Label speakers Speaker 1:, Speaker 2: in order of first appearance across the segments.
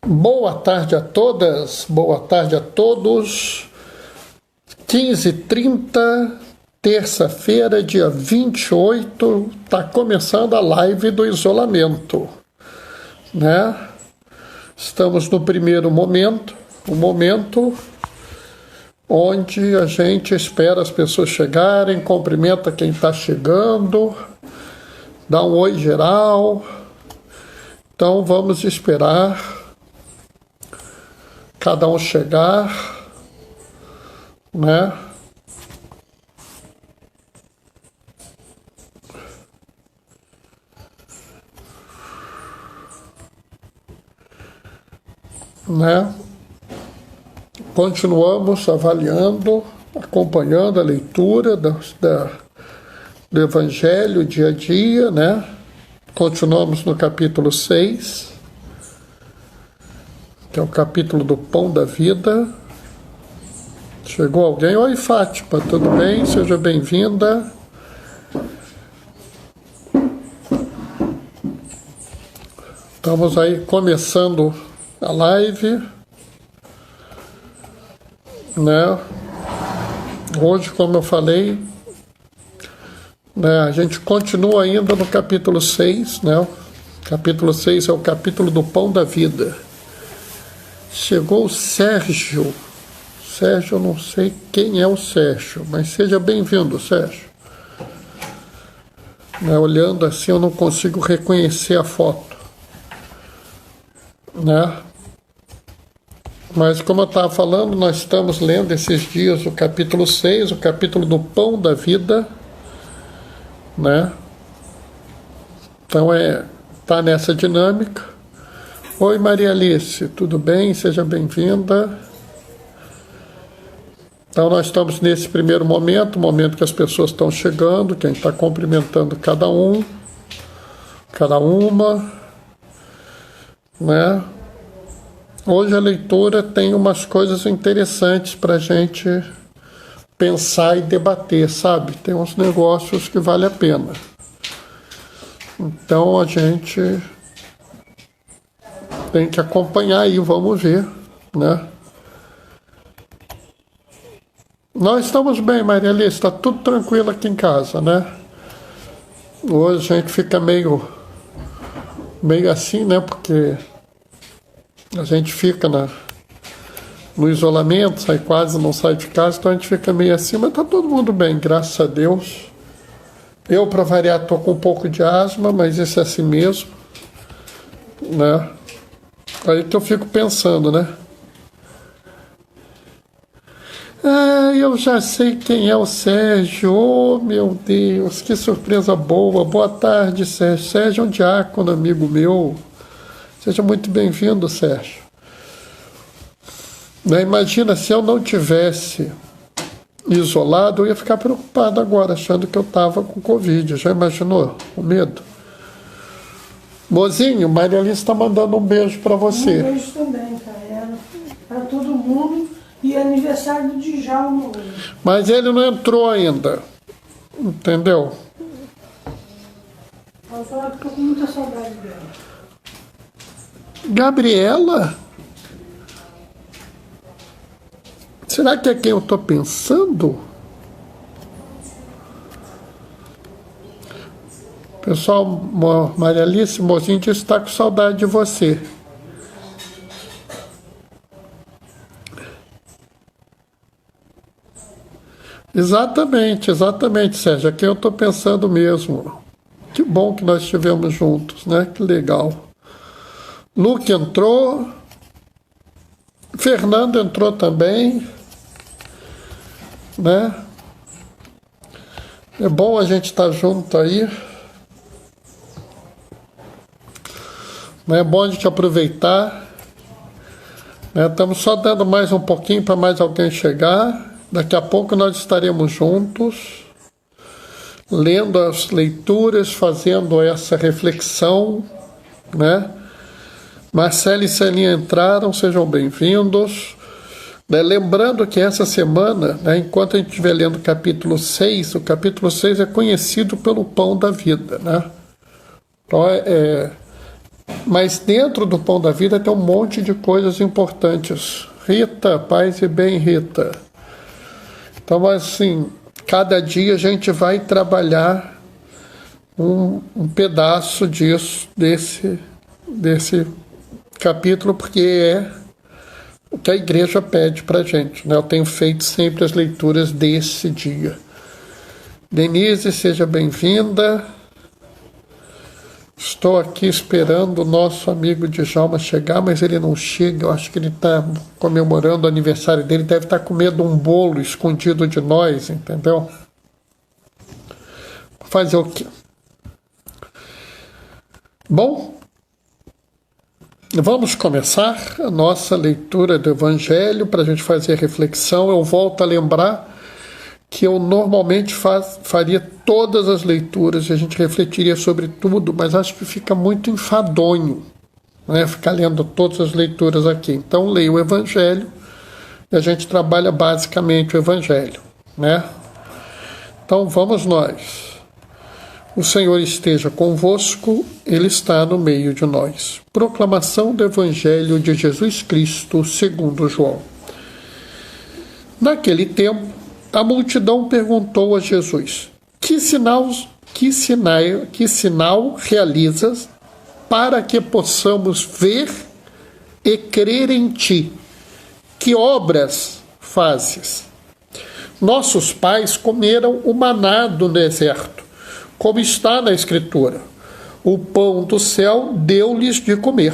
Speaker 1: Boa tarde a todas, boa tarde a todos. 15h30, terça-feira, dia 28, está começando a live do isolamento, né? Estamos no primeiro momento, o momento onde a gente espera as pessoas chegarem, cumprimenta quem está chegando, dá um oi geral. Então vamos esperar cada um chegar, né? Continuamos avaliando, acompanhando a leitura do Evangelho dia a dia, né? Continuamos no capítulo 6, que é o capítulo do Pão da Vida. Chegou alguém? Oi, Fátima, tudo bem? Seja bem-vinda. Estamos aí começando a live, né? Hoje, como eu falei, né, a gente continua ainda no capítulo 6, né? O capítulo 6 é o capítulo do Pão da Vida. Chegou o Sérgio. Sérgio, eu não sei quem é o Sérgio, mas seja bem-vindo, Sérgio. Né, olhando assim, eu não consigo reconhecer a foto, né? Mas como eu estava falando, nós estamos lendo esses dias o capítulo 6, o capítulo do Pão da Vida, né? Então tá nessa dinâmica. Oi, Maria Alice, tudo bem? Seja bem-vinda. Então nós estamos nesse primeiro momento, o momento que as pessoas estão chegando, quem está cumprimentando cada um, cada uma, né? Hoje a leitura tem umas coisas interessantes para a gente pensar e debater, sabe? Tem uns negócios que vale a pena. Então a gente tem que acompanhar aí, vamos ver, né? Nós estamos bem, Maria Alice, está tudo tranquilo aqui em casa, né? Hoje a gente fica meio assim, né? Porque a gente fica no isolamento, quase não sai de casa, então a gente fica meio assim, mas tá todo mundo bem, graças a Deus. Eu, para variar, tô com um pouco de asma, mas isso é assim mesmo, né? Aí que eu fico pensando, né? Eu já sei quem é o Sérgio. Oh, meu Deus, que surpresa boa. Boa tarde, Sérgio. Sérgio é um diácono, amigo meu. Seja muito bem-vindo, Sérgio. Imagina, se eu não tivesse isolado, eu ia ficar preocupado agora, achando que eu estava com Covid. Já imaginou o medo? Mozinho, Maria Alice está mandando um beijo para você.
Speaker 2: Um beijo também, cara. Para todo mundo. E aniversário do Djalma hoje.
Speaker 1: Mas ele não entrou ainda. Entendeu?
Speaker 2: Ela falou que estou com muita saudade dela.
Speaker 1: Gabriela? Será que é quem eu estou pensando? Pessoal, Maria Alice, mozinho disse que está com saudade de você. Exatamente, Sérgio. É quem eu estou pensando mesmo. Que bom que nós estivemos juntos, né? Que legal. Luke entrou. Fernando entrou também, né? É bom a gente estar junto aí. É bom a gente aproveitar. Estamos só dando mais um pouquinho para mais alguém chegar. Daqui a pouco nós estaremos juntos, lendo as leituras, fazendo essa reflexão, né? Marcelo e Celinha entraram, sejam bem-vindos. Lembrando que essa semana, enquanto a gente estiver lendo o capítulo 6 é conhecido pelo Pão da Vida, né? Então Mas dentro do pão da vida tem um monte de coisas importantes. Rita, paz e bem, Rita. Então, assim, cada dia a gente vai trabalhar um pedaço desse capítulo, porque é o que a igreja pede para a gente, né? Eu tenho feito sempre as leituras desse dia. Denise, seja bem-vinda. Estou aqui esperando o nosso amigo Djalma chegar, mas ele não chega. Eu acho que ele está comemorando o aniversário dele. Deve estar comendo um bolo escondido de nós, entendeu? Fazer o quê? Bom, vamos começar a nossa leitura do Evangelho para a gente fazer reflexão. Eu volto a lembrar que eu normalmente faria todas as leituras e a gente refletiria sobre tudo, mas acho que fica muito enfadonho, né, ficar lendo todas as leituras aqui. Então, leio o Evangelho e a gente trabalha basicamente o Evangelho, né? Então, vamos nós. O Senhor esteja convosco, Ele está no meio de nós. Proclamação do Evangelho de Jesus Cristo, segundo João. Naquele tempo, a multidão perguntou a Jesus: que sinal realizas para que possamos ver e crer em ti? Que obras fazes? Nossos pais comeram o maná do deserto, como está na Escritura: o pão do céu deu-lhes de comer.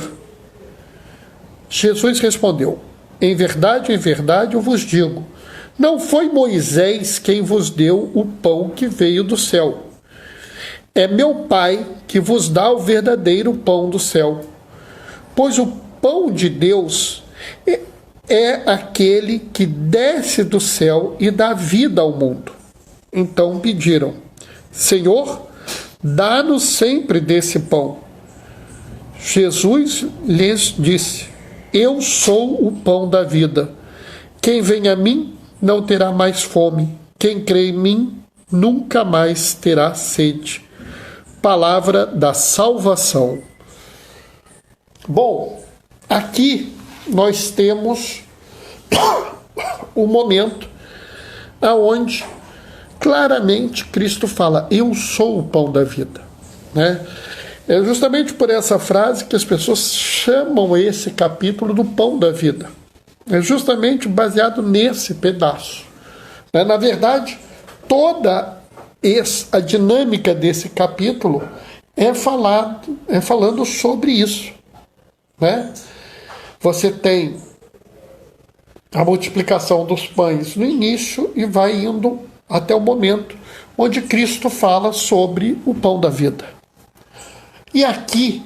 Speaker 1: Jesus respondeu: em verdade, eu vos digo, não foi Moisés quem vos deu o pão que veio do céu. É meu Pai que vos dá o verdadeiro pão do céu. Pois o pão de Deus é aquele que desce do céu e dá vida ao mundo. Então pediram: Senhor, dá-nos sempre desse pão. Jesus lhes disse: eu sou o pão da vida. Quem vem a mim não terá mais fome. Quem crê em mim nunca mais terá sede. Palavra da salvação. Bom, aqui nós temos o momento aonde claramente Cristo fala: eu sou o pão da vida, né? É justamente por essa frase que as pessoas chamam esse capítulo do pão da vida. É justamente baseado nesse pedaço. Na verdade, toda a dinâmica desse capítulo é falando sobre isso, né? Você tem a multiplicação dos pães no início e vai indo até o momento onde Cristo fala sobre o pão da vida. E aqui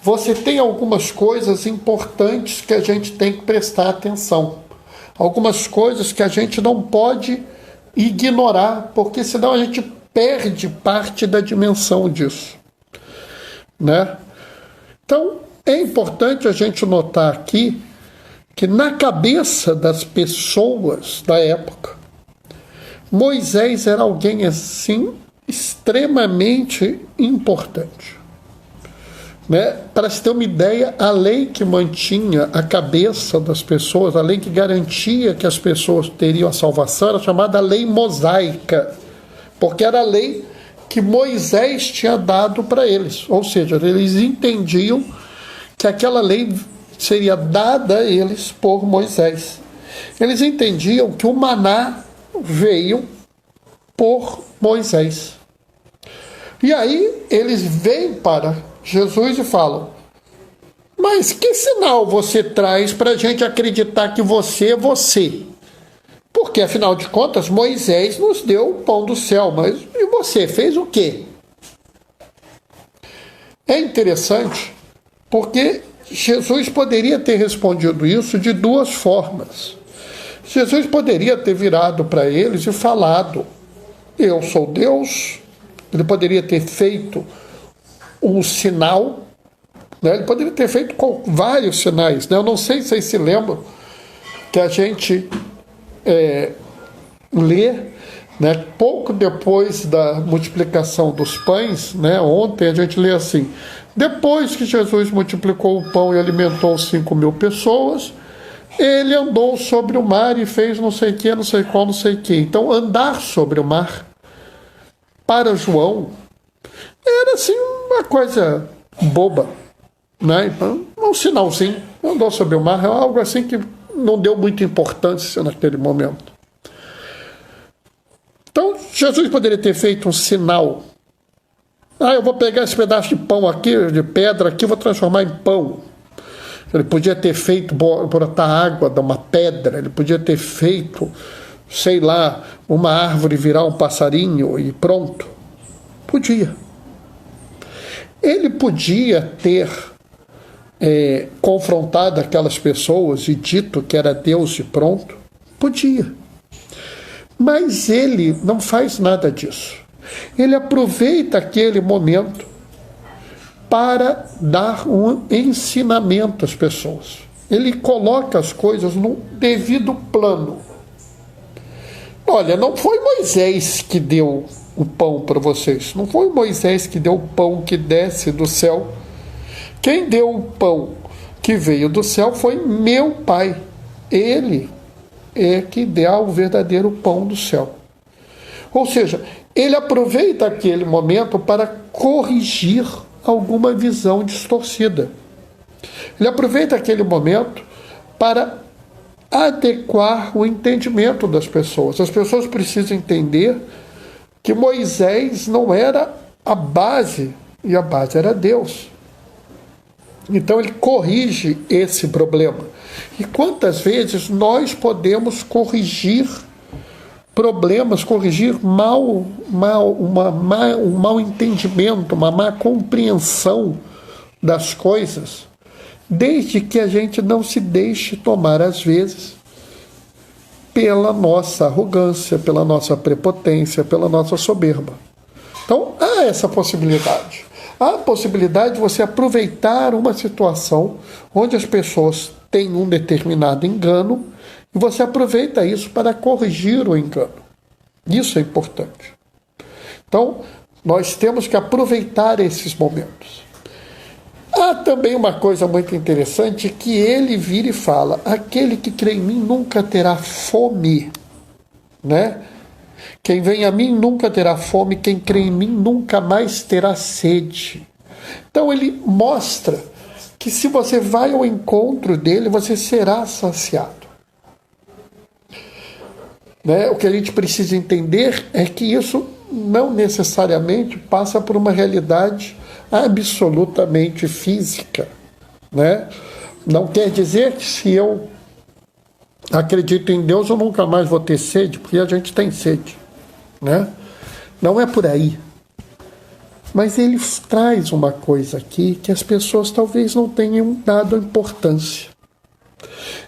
Speaker 1: você tem algumas coisas importantes que a gente tem que prestar atenção. Algumas coisas que a gente não pode ignorar, porque senão a gente perde parte da dimensão disso, né? Então, é importante a gente notar aqui que na cabeça das pessoas da época, Moisés era alguém assim extremamente importante. Né? Para se ter uma ideia, a lei que mantinha a cabeça das pessoas, a lei que garantia que as pessoas teriam a salvação, era chamada lei mosaica, porque era a lei que Moisés tinha dado para eles. Ou seja, eles entendiam que aquela lei seria dada a eles por Moisés. Eles entendiam que o maná veio por Moisés. E aí eles vêm para Jesus e falam: mas que sinal você traz para a gente acreditar que você é você? Porque, afinal de contas, Moisés nos deu o pão do céu, mas e você fez o quê? É interessante, porque Jesus poderia ter respondido isso de duas formas. Jesus poderia ter virado para eles e falado: eu sou Deus. Ele poderia ter feito um sinal, né? Ele poderia ter feito com vários sinais, né? Eu não sei se vocês se lembram que a gente lê, né, pouco depois da multiplicação dos pães, né? Ontem a gente lê assim: Depois que Jesus multiplicou o pão e alimentou 5.000 pessoas, ele andou sobre o mar e fez não sei o que, não sei qual, não sei o que. Então, andar sobre o mar, para João, era assim uma coisa boba, né? Um sinalzinho. Andou sobre o mar, é algo assim que não deu muita importância naquele momento. Então, Jesus poderia ter feito um sinal. Eu vou pegar esse pedaço de pão aqui, de pedra aqui, vou transformar em pão. Ele podia ter feito, brotar água de uma pedra, ele podia ter feito, sei lá, uma árvore virar um passarinho e pronto. Podia. Ele podia ter confrontado aquelas pessoas e dito que era Deus e pronto. Podia. Mas ele não faz nada disso. Ele aproveita aquele momento para dar um ensinamento às pessoas. Ele coloca as coisas no devido plano. Olha, não foi Moisés que deu o pão para vocês. Não foi Moisés que deu o pão que desce do céu. Quem deu o pão que veio do céu foi meu Pai. Ele é que dá o verdadeiro pão do céu. Ou seja, ele aproveita aquele momento para corrigir alguma visão distorcida. Ele aproveita aquele momento para adequar o entendimento das pessoas. As pessoas precisam entender que Moisés não era a base, e a base era Deus. Então ele corrige esse problema. E quantas vezes nós podemos corrigir problemas, corrigir um mau entendimento, uma má compreensão das coisas, desde que a gente não se deixe tomar, às vezes, pela nossa arrogância, pela nossa prepotência, pela nossa soberba. Então, há essa possibilidade. Há a possibilidade de você aproveitar uma situação onde as pessoas têm um determinado engano e você aproveita isso para corrigir o engano. Isso é importante. Então, nós temos que aproveitar esses momentos. Há também uma coisa muito interessante que ele vira e fala: aquele que crê em mim nunca terá fome, né? Quem vem a mim nunca terá fome, quem crê em mim nunca mais terá sede. Então ele mostra que se você vai ao encontro dele, você será saciado. Né? O que a gente precisa entender é que isso não necessariamente passa por uma realidade absolutamente física. Né? Não quer dizer que se eu acredito em Deus eu nunca mais vou ter sede, porque a gente tem sede. Né? Não é por aí. Mas ele traz uma coisa aqui que as pessoas talvez não tenham dado importância.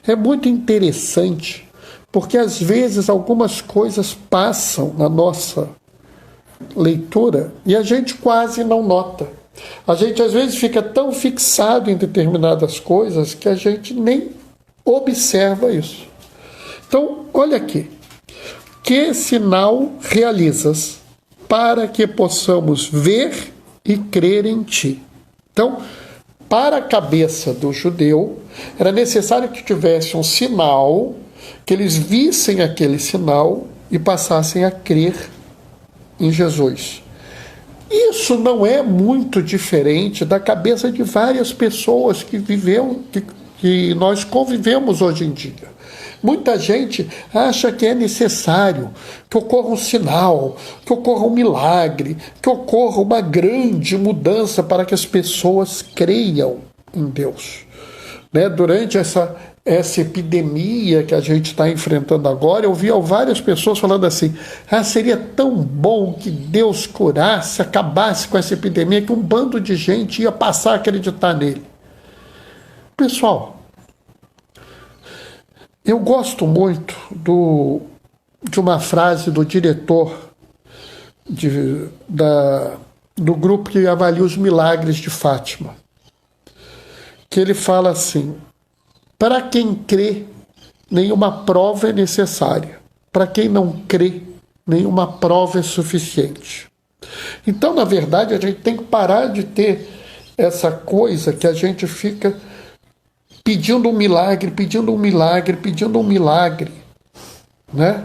Speaker 1: É muito interessante, porque às vezes algumas coisas passam na nossa leitura e a gente quase não nota. A gente às vezes fica tão fixado em determinadas coisas que a gente nem observa isso. Então, olha aqui. Que sinal realizas para que possamos ver e crer em ti? Então, para a cabeça do judeu, era necessário que tivesse um sinal, que eles vissem aquele sinal e passassem a crer em Jesus. Isso não é muito diferente da cabeça de várias pessoas que nós convivemos hoje em dia. Muita gente acha que é necessário que ocorra um sinal, que ocorra um milagre, que ocorra uma grande mudança para que as pessoas creiam em Deus. Né? Durante essa epidemia que a gente está enfrentando agora, eu vi várias pessoas falando assim: seria tão bom que Deus curasse, acabasse com essa epidemia, que um bando de gente ia passar a acreditar nele. Pessoal, eu gosto muito de uma frase do diretor do grupo que avalia os milagres de Fátima, que ele fala assim: para quem crê, nenhuma prova é necessária. Para quem não crê, nenhuma prova é suficiente. Então, na verdade, a gente tem que parar de ter essa coisa que a gente fica pedindo um milagre, pedindo um milagre, pedindo um milagre, né?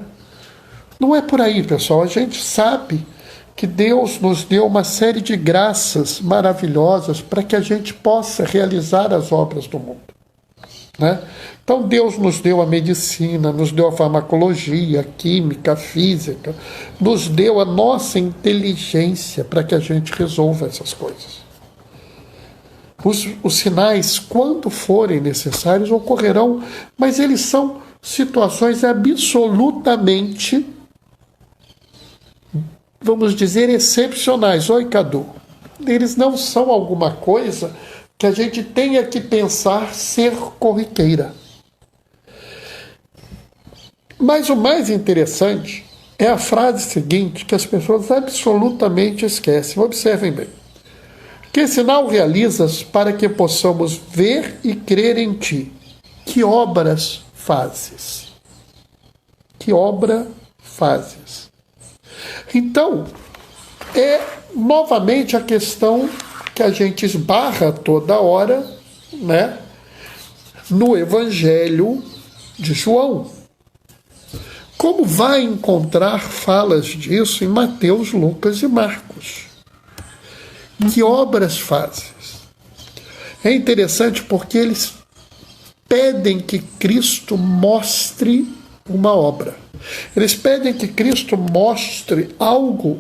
Speaker 1: Não é por aí, pessoal. A gente sabe que Deus nos deu uma série de graças maravilhosas para que a gente possa realizar as obras do mundo, né? Então Deus nos deu a medicina, nos deu a farmacologia, a química, a física, nos deu a nossa inteligência para que a gente resolva essas coisas. Os sinais, quando forem necessários, ocorrerão, mas eles são situações absolutamente, vamos dizer, excepcionais. Oi, Cadu. Eles não são alguma coisa que a gente tenha que pensar ser corriqueira. Mas o mais interessante é a frase seguinte, que as pessoas absolutamente esquecem. Observem bem. Que sinal realizas para que possamos ver e crer em ti? Que obras fazes? Que obra fazes? Então, é novamente a questão que a gente esbarra toda hora, né, no Evangelho de João. Como vai encontrar falas disso em Mateus, Lucas e Marcos? Que obras fazes? É interessante porque eles pedem que Cristo mostre uma obra. Eles pedem que Cristo mostre algo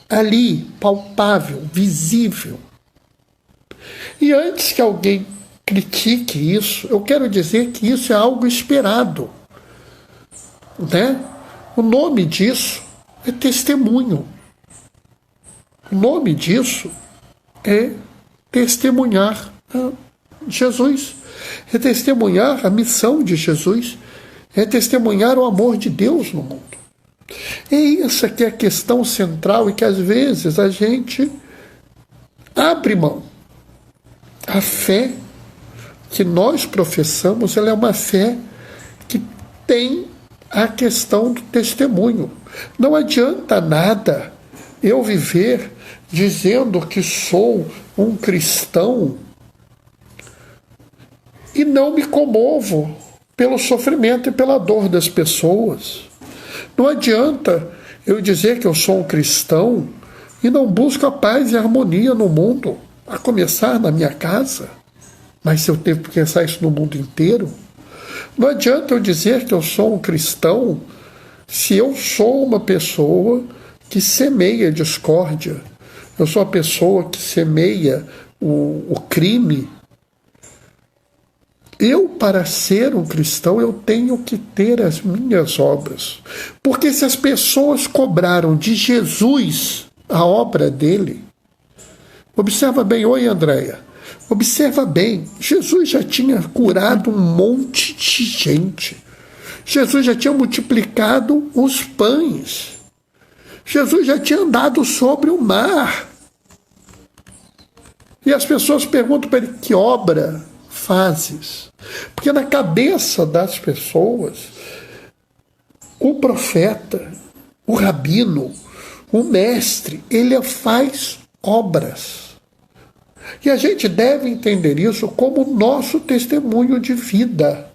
Speaker 1: ali, palpável, visível. E antes que alguém critique isso, eu quero dizer que isso é algo esperado, né? O nome disso é testemunho. O nome disso é testemunhar Jesus, é testemunhar a missão de Jesus, é testemunhar o amor de Deus no mundo. E essa que é a questão central e que às vezes a gente abre mão. A fé que nós professamos, ela é uma fé que tem a questão do testemunho. Não adianta nada eu viver dizendo que sou um cristão e não me comovo pelo sofrimento e pela dor das pessoas. Não adianta eu dizer que eu sou um cristão e não busco a paz e a harmonia no mundo, a começar na minha casa. Mas se eu tenho que pensar isso no mundo inteiro, não adianta eu dizer que eu sou um cristão se eu sou uma pessoa que semeia discórdia, eu sou a pessoa que semeia o crime. Eu, para ser um cristão, eu tenho que ter as minhas obras. Porque se as pessoas cobraram de Jesus a obra dele, observa bem, oi Andréia, observa bem, Jesus já tinha curado um monte de gente. Jesus já tinha multiplicado os pães. Jesus já tinha andado sobre o mar. E as pessoas perguntam para ele, que obra fazes? Porque na cabeça das pessoas, o profeta, o rabino, o mestre, ele faz obras. E a gente deve entender isso como nosso testemunho de vida.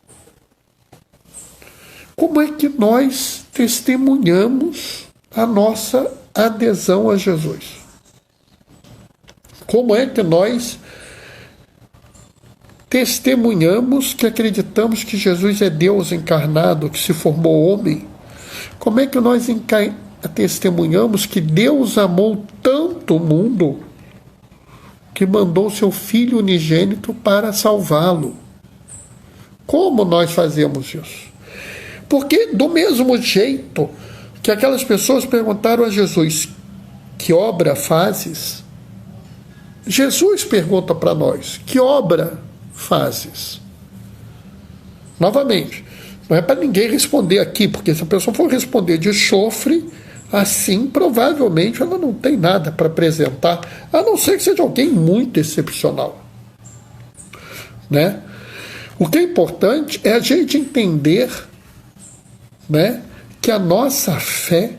Speaker 1: Como é que nós testemunhamos a nossa adesão a Jesus? Como é que nós testemunhamos que acreditamos que Jesus é Deus encarnado, que se formou homem? Como é que nós testemunhamos que Deus amou tanto o mundo que mandou seu Filho unigênito para salvá-lo? Como nós fazemos isso? Porque do mesmo jeito que aquelas pessoas perguntaram a Jesus, que obra fazes? Jesus pergunta para nós, que obra fazes? Novamente, não é para ninguém responder aqui, porque se a pessoa for responder de chofre, assim provavelmente ela não tem nada para apresentar, a não ser que seja alguém muito excepcional, né? O que é importante é a gente entender, né, que a nossa fé,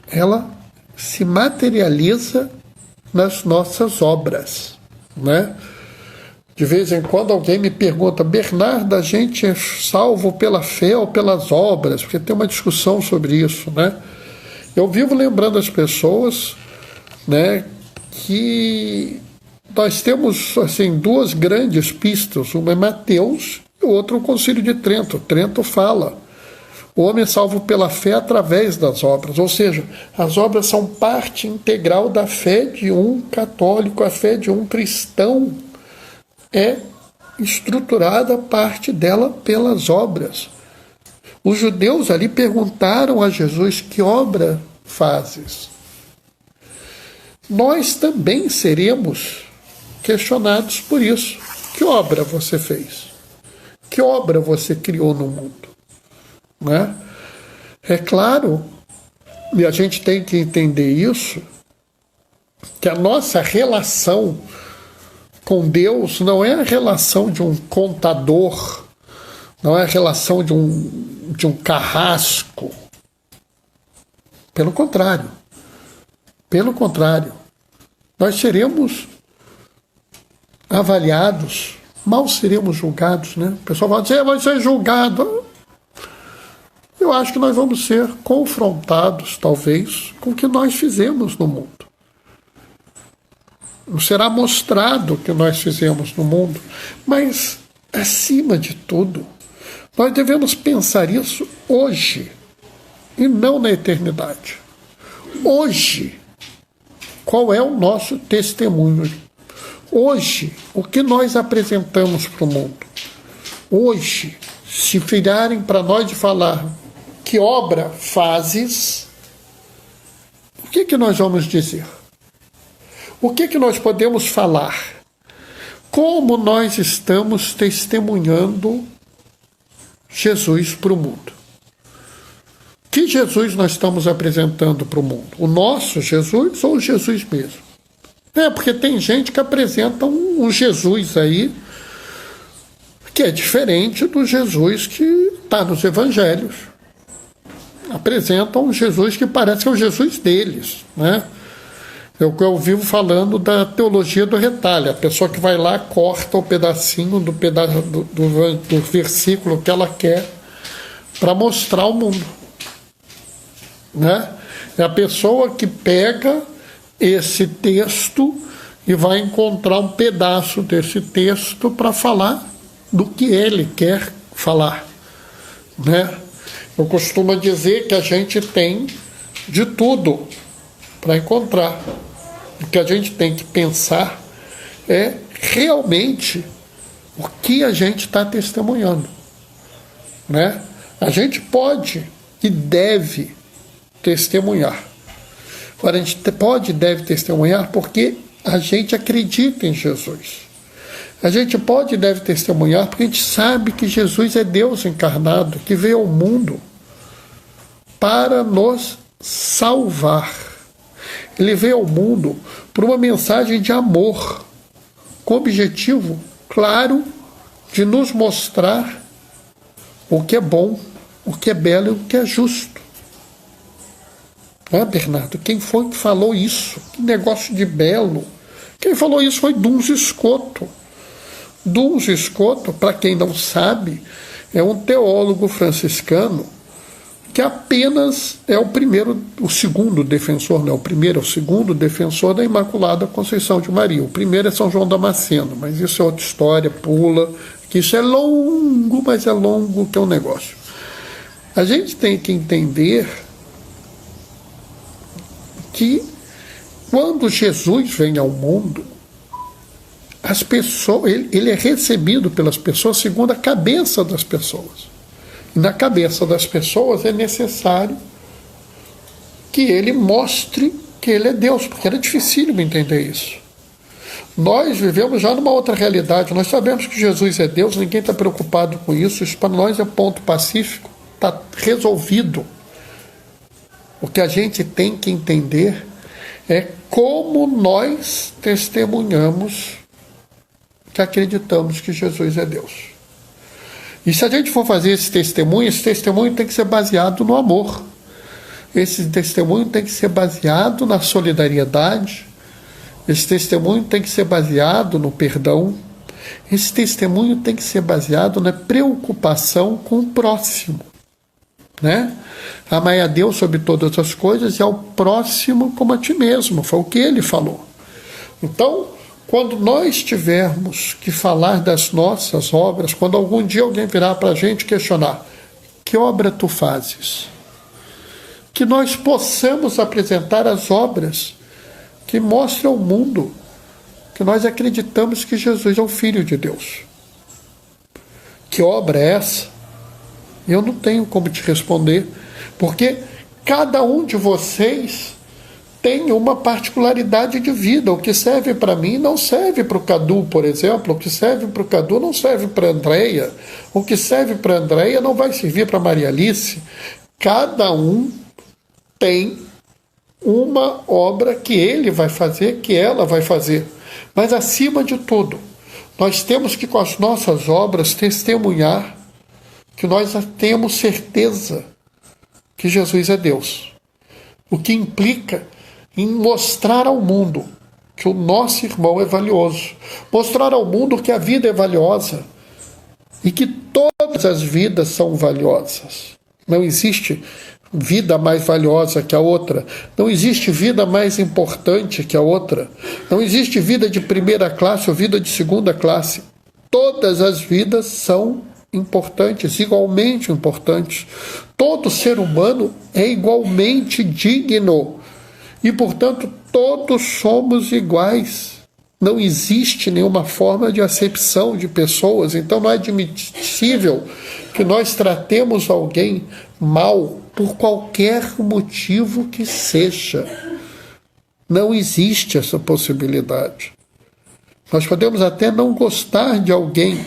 Speaker 1: ela se materializa nas nossas obras. né? De vez em quando alguém me pergunta: Bernardo, a gente é salvo pela fé ou pelas obras? Porque tem uma discussão sobre isso, né? Eu vivo lembrando as pessoas, né, que nós temos assim, duas grandes pistas. Uma é Mateus e o outro é o Concílio de Trento. Trento fala: o homem é salvo pela fé através das obras. Ou seja, as obras são parte integral da fé de um católico, a fé de um cristão é estruturada, parte dela, pelas obras. Os judeus ali perguntaram a Jesus: que obra fazes? Nós também seremos questionados por isso. Que obra você fez? Que obra você criou no mundo? Né? É claro, e a gente tem que entender isso, que a nossa relação com Deus não é a relação de um contador, não é a relação de um carrasco. Pelo contrário. Pelo contrário. Nós seremos avaliados, mal seremos julgados, né? O pessoal fala: você vai ser julgado. Eu acho que nós vamos ser confrontados, talvez, com o que nós fizemos no mundo. Será mostrado o que nós fizemos no mundo, mas, acima de tudo, nós devemos pensar isso hoje e não na eternidade. Hoje, qual é o nosso testemunho? Hoje, o que nós apresentamos para o mundo? Hoje, se virarem para nós de falar: que obra fazes? O que nós vamos dizer? O que nós podemos falar? Como nós estamos testemunhando Jesus para o mundo? Que Jesus nós estamos apresentando para o mundo? O nosso Jesus ou o Jesus mesmo? Porque tem gente que apresenta um Jesus aí que é diferente do Jesus que está nos evangelhos. Apresentam um Jesus que parece que é o Jesus deles, né? Eu vivo falando da teologia do retalho. A pessoa que vai lá, corta o pedacinho do versículo que ela quer para mostrar ao mundo, né? É a pessoa que pega esse texto e vai encontrar um pedaço desse texto para falar do que ele quer falar, né? Eu costumo dizer que a gente tem de tudo para encontrar. O que a gente tem que pensar é realmente o que a gente está testemunhando, né? A gente pode e deve testemunhar. Agora, a gente pode e deve testemunhar porque a gente acredita em Jesus. A gente pode e deve testemunhar porque a gente sabe que Jesus é Deus encarnado, que veio ao mundo para nos salvar. Ele veio ao mundo por uma mensagem de amor, com o objetivo claro de nos mostrar o que é bom, o que é belo e o que é justo. Bernardo, quem foi que falou isso? Que negócio de belo. Quem falou isso foi Duns Scoto. Duns Scoto, para quem não sabe, é um teólogo franciscano que apenas é o segundo defensor, não é o primeiro, é o segundo defensor da Imaculada Conceição de Maria. O primeiro é São João Damasceno, mas isso é outra história, pula, que isso é longo, mas é longo que é um negócio. A gente tem que entender que quando Jesus vem ao mundo, as pessoas, ele é recebido pelas pessoas segundo a cabeça das pessoas. E na cabeça das pessoas é necessário que ele mostre que ele é Deus, porque era dificílimo entender isso. Nós vivemos já numa outra realidade, nós sabemos que Jesus é Deus, ninguém está preocupado com isso, isso para nós é ponto pacífico, está resolvido. O que a gente tem que entender é como nós testemunhamos que acreditamos que Jesus é Deus. E se a gente for fazer esse testemunho tem que ser baseado no amor. Esse testemunho tem que ser baseado na solidariedade. Esse testemunho tem que ser baseado no perdão. Esse testemunho tem que ser baseado na preocupação com o próximo, né? Amai a Deus sobre todas as coisas e ao próximo como a ti mesmo. Foi o que ele falou. Então, quando nós tivermos que falar das nossas obras, quando algum dia alguém virar para a gente questionar: que obra tu fazes? Que nós possamos apresentar as obras que mostram ao mundo que nós acreditamos que Jesus é o Filho de Deus. Que obra é essa? Eu não tenho como te responder, porque cada um de vocês tem uma particularidade de vida. O que serve para mim não serve para o Cadu, por exemplo. O que serve para o Cadu não serve para a Andréia. O que serve para a Andréia não vai servir para a Maria Alice. Cada um tem uma obra que ele vai fazer, que ela vai fazer. Mas, acima de tudo, nós temos que, com as nossas obras, testemunhar que nós temos certeza que Jesus é Deus. O que implica em mostrar ao mundo que o nosso irmão é valioso. Mostrar ao mundo que a vida é valiosa e que todas as vidas são valiosas. Não existe vida mais valiosa que a outra. Não existe vida mais importante que a outra. Não existe vida de primeira classe ou vida de segunda classe. Todas as vidas são importantes, igualmente importantes. Todo ser humano é igualmente digno. E, portanto, todos somos iguais. Não existe nenhuma forma de acepção de pessoas. Então, não é admissível que nós tratemos alguém mal por qualquer motivo que seja. Não existe essa possibilidade. Nós podemos até não gostar de alguém.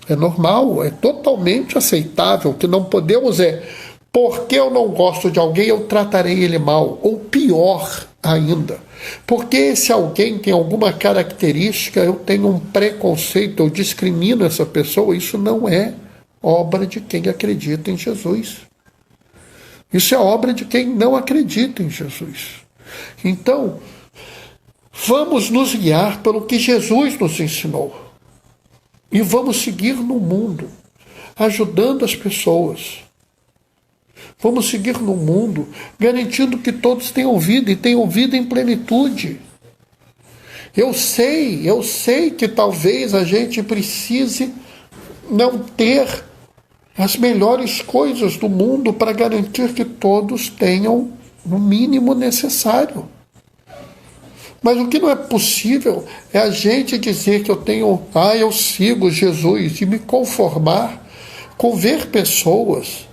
Speaker 1: É normal, é totalmente aceitável. O que não podemos é, porque eu não gosto de alguém, eu tratarei ele mal. Ou pior ainda, porque esse alguém tem alguma característica, eu tenho um preconceito, eu discrimino essa pessoa. Isso não é obra de quem acredita em Jesus. Isso é obra de quem não acredita em Jesus. Então, vamos nos guiar pelo que Jesus nos ensinou. E vamos seguir no mundo, ajudando as pessoas. Vamos seguir no mundo, garantindo que todos tenham vida e tenham vida em plenitude. Eu sei que talvez a gente precise não ter as melhores coisas do mundo para garantir que todos tenham o mínimo necessário. Mas o que não é possível é a gente dizer que eu sigo Jesus e me conformar com ver pessoas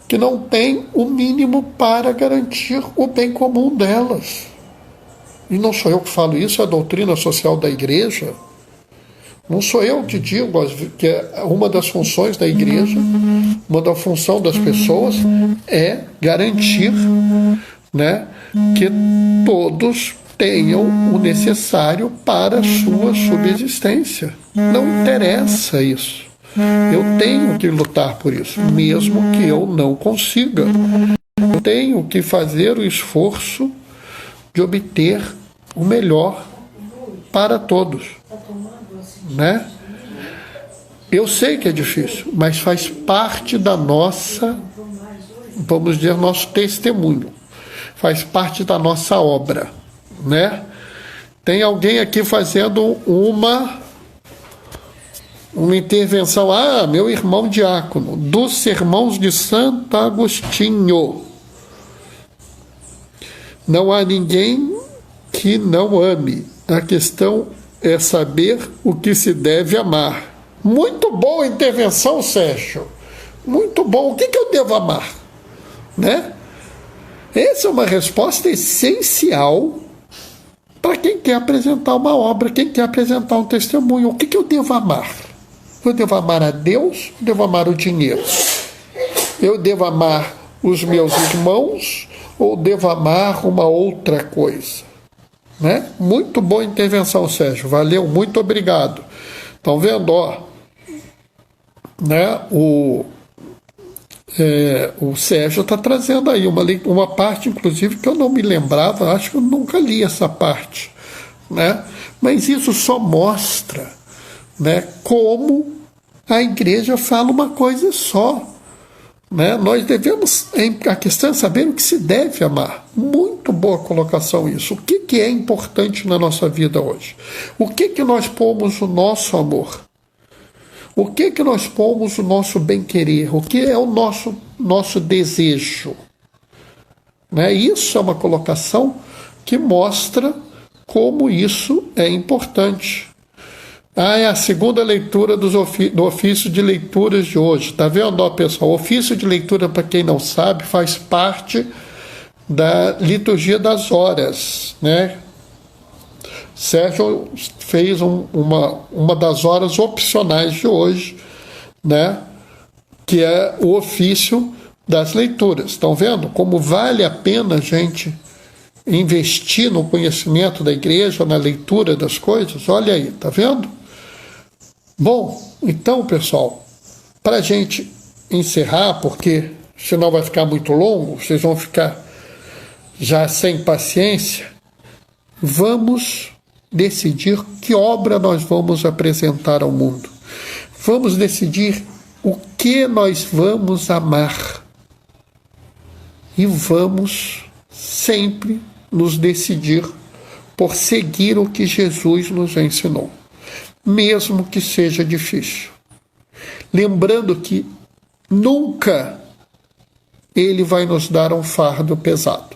Speaker 1: que não têm o mínimo para garantir o bem comum delas. E não sou eu que falo isso, é a doutrina social da igreja. Não sou eu que digo que uma das funções da igreja, uma da função das pessoas é garantir, né, que todos tenham o necessário para a sua subsistência. Não interessa isso. Eu tenho que lutar por isso, mesmo que eu não consiga. Eu tenho que fazer o esforço de obter o melhor para todos, né? Eu sei que é difícil, mas faz parte da nossa, vamos dizer, nosso testemunho. Faz parte da nossa obra, né? Tem alguém aqui fazendo uma intervenção. Meu irmão diácono, dos Sermões de Santo Agostinho. Não há ninguém que não ame. A questão é saber o que se deve amar. Muito boa intervenção, Sérgio. Muito bom. O que eu devo amar? Né? Essa é uma resposta essencial para quem quer apresentar uma obra, quem quer apresentar um testemunho. O que eu devo amar? Eu devo amar a Deus? Eu devo amar o dinheiro? Eu devo amar os meus irmãos? Ou devo amar uma outra coisa? Né? Muito boa intervenção, Sérgio. Valeu, muito obrigado. Estão vendo? Né? O Sérgio está trazendo aí uma parte, inclusive, que eu não me lembrava, acho que eu nunca li essa parte. né? Mas isso só mostra, né, como a igreja fala uma coisa só. Né? Nós devemos, a questão é saber o que se deve amar. Muito boa colocação isso. O que é importante na nossa vida hoje? O que nós pomos o nosso amor? O que nós pomos o nosso bem-querer? O que é o nosso desejo? Né? Isso é uma colocação que mostra como isso é importante. É a segunda leitura do ofício de leituras de hoje. Está vendo, pessoal? O ofício de leitura, para quem não sabe, faz parte da liturgia das horas, né? Sérgio fez uma das horas opcionais de hoje, né? Que é o ofício das leituras. Estão vendo como vale a pena a gente investir no conhecimento da igreja, na leitura das coisas? Olha aí, tá vendo? Bom, então, pessoal, para a gente encerrar, porque senão vai ficar muito longo, vocês vão ficar já sem paciência, vamos decidir que obra nós vamos apresentar ao mundo. Vamos decidir o que nós vamos amar. E vamos sempre nos decidir por seguir o que Jesus nos ensinou, mesmo que seja difícil. Lembrando que nunca Ele vai nos dar um fardo pesado.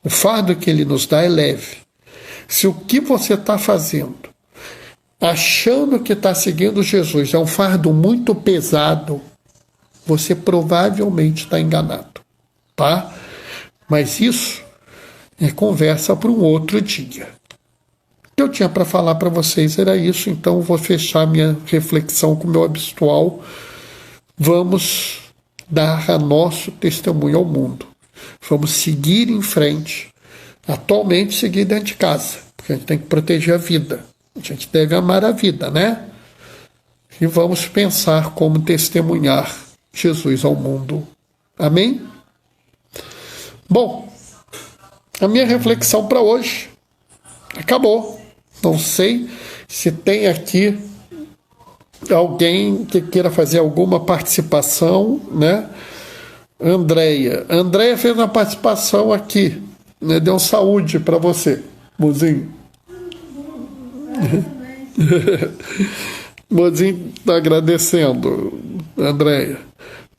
Speaker 1: O fardo que Ele nos dá é leve. Se o que você está fazendo, achando que está seguindo Jesus, é um fardo muito pesado, você provavelmente está enganado, tá? Mas isso é conversa para um outro dia. O que eu tinha para falar para vocês era isso, então vou fechar minha reflexão com o meu habitual. Vamos dar a nosso testemunho ao mundo. Vamos seguir em frente. Atualmente, seguir dentro de casa, porque a gente tem que proteger a vida. A gente deve amar a vida, né? E vamos pensar como testemunhar Jesus ao mundo. Amém? Bom, a minha reflexão para hoje acabou. Não sei se tem aqui alguém que queira fazer alguma participação, né? Andréia fez uma participação aqui, né? Deu saúde para você, mozinho. Mozinho está agradecendo, Andréia.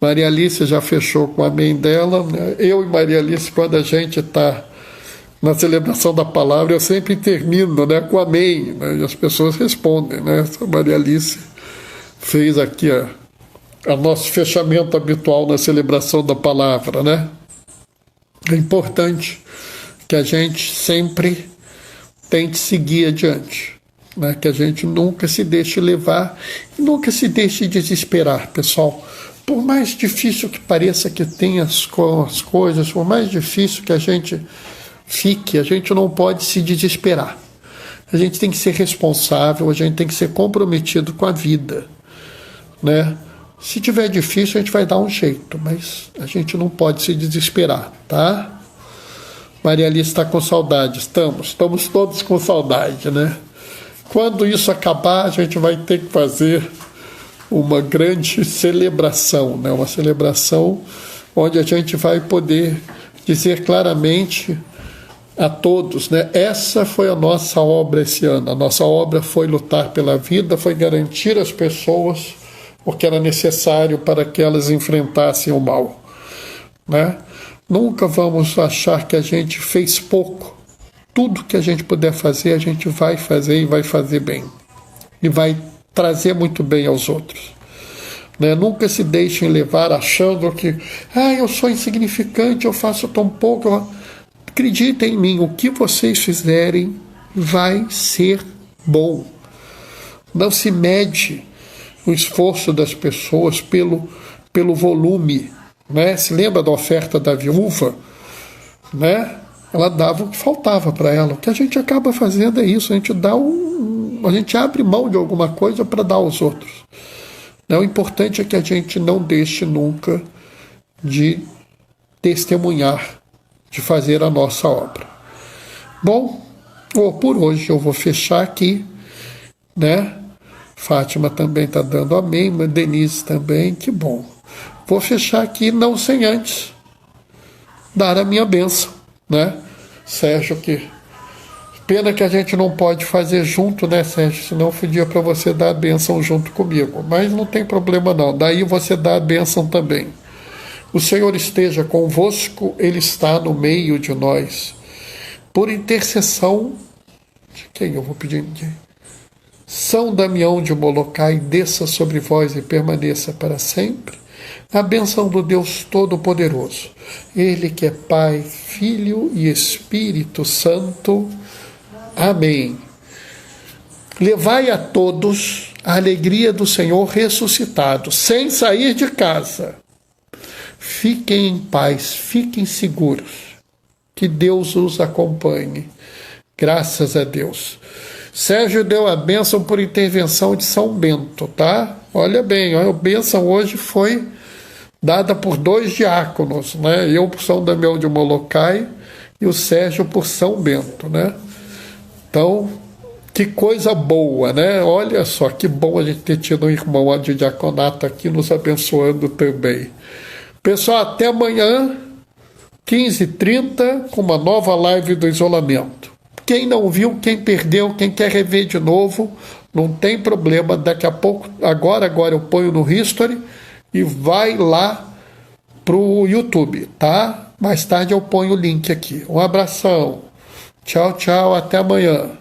Speaker 1: Maria Alice já fechou com a amém dela, né? Eu e Maria Alice, quando a gente está na celebração da palavra, eu sempre termino, né, com amém, né? E as pessoas respondem, né? A Maria Alice fez aqui a nosso fechamento habitual na celebração da palavra, né? É importante que a gente sempre tente seguir adiante, né? Que a gente nunca se deixe levar e nunca se deixe desesperar, pessoal. Por mais difícil que pareça que tenha as coisas, por mais difícil que a gente fique, a gente não pode se desesperar. A gente tem que ser responsável, a gente tem que ser comprometido com a vida, né? Se tiver difícil, a gente vai dar um jeito, mas a gente não pode se desesperar, tá? Maria Alice está com saudade. Estamos todos com saudade, né? Quando isso acabar, a gente vai ter que fazer uma grande celebração, né? Uma celebração onde a gente vai poder dizer claramente a todos, né? Essa foi a nossa obra esse ano. A nossa obra foi lutar pela vida, foi garantir às pessoas o que era necessário para que elas enfrentassem o mal, né? Nunca vamos achar que a gente fez pouco. Tudo que a gente puder fazer, a gente vai fazer e vai fazer bem. E vai trazer muito bem aos outros, né? Nunca se deixem levar achando que eu sou insignificante, eu faço tão pouco. Acreditem em mim, o que vocês fizerem vai ser bom. Não se mede o esforço das pessoas pelo volume, né? Se lembra da oferta da viúva, né? Ela dava o que faltava para ela. O que a gente acaba fazendo é isso, a gente abre mão de alguma coisa para dar aos outros. O importante é que a gente não deixe nunca de testemunhar, de fazer a nossa obra. Bom, por hoje eu vou fechar aqui, né? Fátima também está dando amém, mas Denise também, que bom. Vou fechar aqui, não sem antes dar a minha bênção, né? Sérgio, que pena que a gente não pode fazer junto, né, Sérgio? Senão eu pedia para você dar a bênção junto comigo. Mas não tem problema não, daí você dá a bênção também. O Senhor esteja convosco, Ele está no meio de nós. Por intercessão de quem eu vou pedir? São Damião de Molokai, desça sobre vós e permaneça para sempre. A bênção do Deus Todo-Poderoso, Ele que é Pai, Filho e Espírito Santo. Amém. Levai a todos a alegria do Senhor ressuscitado, sem sair de casa. Fiquem em paz, fiquem seguros. Que Deus os acompanhe. Graças a Deus. Sérgio deu a bênção por intervenção de São Bento, tá? Olha bem, a bênção hoje foi dada por 2 diáconos, né? Eu por São Damião de Molokai e o Sérgio por São Bento, né? Então, que coisa boa, né? Olha só, que bom a gente ter tido um irmão de diaconato aqui nos abençoando também. Pessoal, até amanhã, 15h30, com uma nova live do isolamento. Quem não viu, quem perdeu, quem quer rever de novo, não tem problema. Daqui a pouco, agora eu ponho no History e vai lá pro YouTube, tá? Mais tarde eu ponho o link aqui. Um abração. Tchau, tchau. Até amanhã.